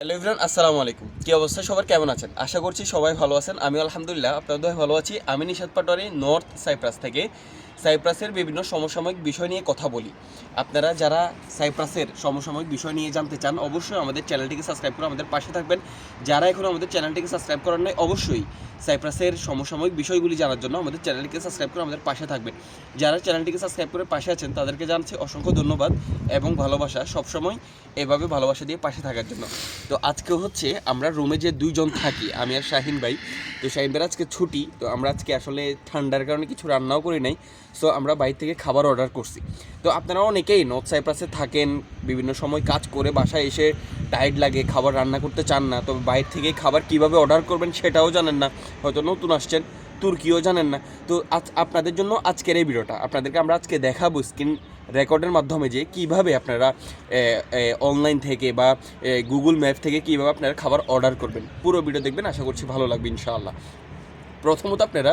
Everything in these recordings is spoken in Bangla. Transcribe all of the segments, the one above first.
হ্যালো এভরিওয়ান, আসসালামু আলাইকুম। কী অবস্থা, সবার কেমন আছেন? আশা করছি সবাই ভালো আছেন। আমি আলহামদুলিল্লাহ আপনাদের দোয়ায় ভালো আছি। আমি নিশাত পাটোয়ারি, নর্থ সাইপ্রাস থেকে সাইপ্রাসের বিভিন্ন সমসাময়িক বিষয় নিয়ে কথা বলি। আপনারা যারা সাইপ্রাসের সমসাময়িক বিষয় নিয়ে জানতে চান, অবশ্যই আমাদের চ্যানেলটিকে সাবস্ক্রাইব করে আমাদের পাশে থাকবেন। যারা এখনও আমাদের চ্যানেলটিকে সাবস্ক্রাইব করেন নাই, অবশ্যই সাইপ্রাসের সমসাময়িক বিষয়গুলি জানার জন্য আমাদের চ্যানেলটিকে সাবস্ক্রাইব করে আমাদের পাশে থাকবেন। যারা চ্যানেলটিকে সাবস্ক্রাইব করে পাশে আছেন তাদেরকে জানাচ্ছি অসংখ্য ধন্যবাদ এবং ভালোবাসা, সবসময় এভাবে ভালোবাসা দিয়ে পাশে থাকার জন্য। তো আজকে হচ্ছে আমরা রুমে যে দুইজন থাকি, আমি আর শাহিন ভাই। তো শাহিন ভাইয়ের আজকে ছুটি, তো আমরা আজকে আসলে ঠান্ডার কারণে কিছু রান্নাও করি নাই। সো আমরা বাইরে থেকে খাবার অর্ডার করছি। তো আপনারা অনেকেই নর্থ সাইপ্রাসে থাকেন, বিভিন্ন সময় কাজ করে বাসায় এসে টায়ার্ড লাগে, খাবার রান্না করতে চান না, তবে বাইরে থেকে খাবার কিভাবে অর্ডার করবেন সেটাও জানেন না, হয়তো নতুন আসছেন, তুর্কিও জানেন না। তো আপনাদের জন্য আজকের এই ভিডিওটা আপনাদেরকে আমরা আজকে দেখাবো স্ক্রিন রেকর্ডের মাধ্যমে যে কীভাবে আপনারা অনলাইন থেকে বা গুগল ম্যাপ থেকে কীভাবে আপনারা খাবার অর্ডার করবেন। পুরো ভিডিও দেখবেন, আশা করছি ভালো লাগবে ইনশাআল্লাহ। প্রথমত আপনারা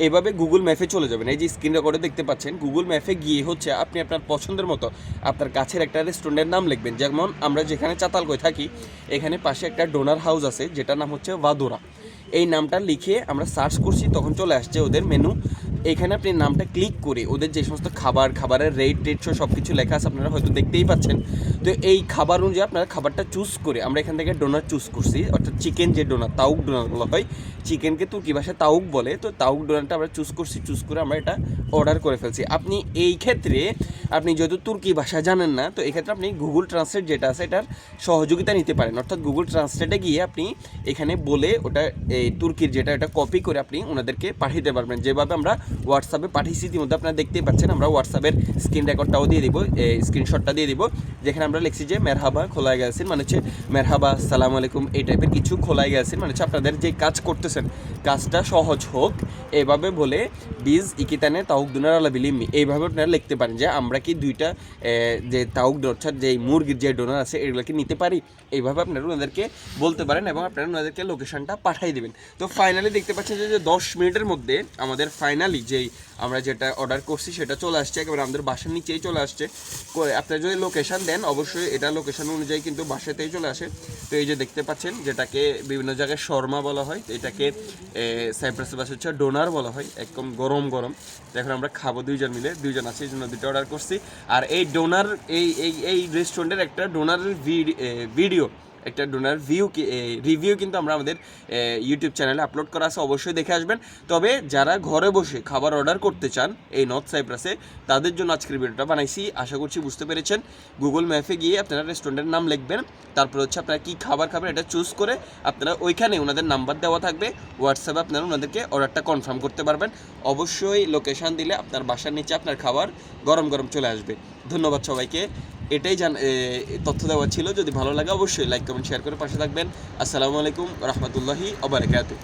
এভাবে গুগল ম্যাপে চলে যাবেন। এই যে স্ক্রিন রেকর্ডে দেখতে পাচ্ছেন, গুগল ম্যাপে গিয়ে হচ্ছে আপনি আপনার পছন্দের মতো আপনার কাছের একটা রেস্টুরেন্টের নাম লিখবেন। যেমন আমরা যেখানে চাতালকোয় থাকি, এখানে পাশে একটা ডোনার হাউস আছে যেটার নাম হচ্ছে ভাদোরা। এই নামটা লিখে আমরা সার্চ করছি, তখন চলে আসছে ওদের মেনু। এখানে আপনি নামটা ক্লিক করে ওদের যে সমস্ত খাবারের রেট সব কিছু লেখা আছে, আপনারা হয়তো দেখতেই পাচ্ছেন। তো এই খাবার অনুযায়ী আপনারা খাবারটা চুজ করে, আমরা এখান থেকে ডোনার চুজ করছি, অর্থাৎ চিকেন যে ডোনার, তাউক ডোনার বলা হয়, চিকেনকে তুর্কি ভাষায় তাউক বলে। তো তাউক ডোনারটা আমরা চুজ করছি, চুজ করে আমরা এটা অর্ডার করে ফেলছি। আপনি এই ক্ষেত্রে আপনি যেহেতু তুর্কি ভাষা জানেন না, তো এই ক্ষেত্রে আপনি গুগল ট্রান্সলেট যেটা আছে এটার সহযোগিতা নিতে পারেন। অর্থাৎ গুগল ট্রান্সলেটে গিয়ে আপনি এখানে বলে ওটা এই তুর্কির যেটা, এটা কপি করে আপনি ওনাদেরকে পাঠাতে পারবেন। যেভাবে আমরা হোয়াটসঅ্যাপে পাঠিয়েছি, ইতিমধ্যে আপনারা দেখতেই পাচ্ছেন। আমরা হোয়াটসঅ্যাপের স্ক্রিন রেকর্ডটাও দিয়ে দিব, স্ক্রিনশটটা দিয়ে দিব, যেখানে আমরা লিখছি যে মেরহাবা খোলায় গেছেন, মানে হচ্ছে মেরহাবা আসসালামু আলাইকুম, এই টাইপের কিছু খোলায় গেছেন, মানে হচ্ছে আপনাদের যে কাজ করতেছেন কাজটা সহজ হোক, এইভাবে বলে বিজ ইকিতানে তাউক ডোনার আলা বিলিমি, এইভাবে আপনারা লিখতে পারেন যে আমরা কি দুইটা যে তাউক অর্থাৎ যে মুরগির যে ডোনার আছে এগুলোকে নিতে পারি। এইভাবে আপনারা ওনাদেরকে বলতে পারেন এবং আপনারা ওনাদেরকে লোকেশনটা পাঠিয়ে দেবেন। তো ফাইনালি দেখতে পাচ্ছেন যে 10 মিনিটের মধ্যে আমাদের ফাইনালি যেই আমরা যেটা অর্ডার করছি সেটা চলে আসছে, একেবারে আমাদের বাসার নিচেই চলে আসছে। আপনারা যদি লোকেশন দেন, অবশ্যই এটা লোকেশন অনুযায়ী কিন্তু বাসাতেই চলে আসে। তো এই যে দেখতে পাচ্ছেন, যেটাকে বিভিন্ন জায়গায় শর্মা বলা হয়, এটাকে সাইপ্রাসের ভাষা হচ্ছে ডোনার বলা হয়, একদম গরম গরম। তো এখন আমরা খাবো দুইজন মিলে, দুইজন আছে, এই জন্য দুটো অর্ডার করছি। আর এই ডোনার এই রেস্টুরেন্টের একটা ডোনারের ভিডিও, একটা ডোনার রিভিউ কিন্তু আমরা আমাদের ইউটিউব চ্যানেলে আপলোড করা আছে, অবশ্যই দেখে আসবেন। তবে যারা ঘরে বসে খাবার অর্ডার করতে চান এই নর্থ সাইপ্রাসে, তাদের জন্য আজকের ভিডিওটা বানাইছি। আশা করছি বুঝতে পেরেছেন। গুগল ম্যাপে গিয়ে আপনারা রেস্টুরেন্টের নাম লিখবেন, তারপর হচ্ছে আপনারা কী খাবার খাবেন এটা চুজ করে আপনারা ওইখানে ওনাদের নাম্বার দেওয়া থাকবে, হোয়াটসঅ্যাপে আপনারা ওনাদেরকে অর্ডারটা কনফার্ম করতে পারবেন। অবশ্যই লোকেশান দিলে আপনার বাসার নিচে আপনার খাবার গরম গরম চলে আসবে। ধন্যবাদ সবাইকে। এটাই তথ্য দেওয়া ছিল। যদি ভালো লাগে অবশ্যই লাইক কমেন্ট শেয়ার করে পাশে থাকবেন। আসসালামু আলাইকুম রহমতুল্লাহি ওয়া বারাকাতুহু।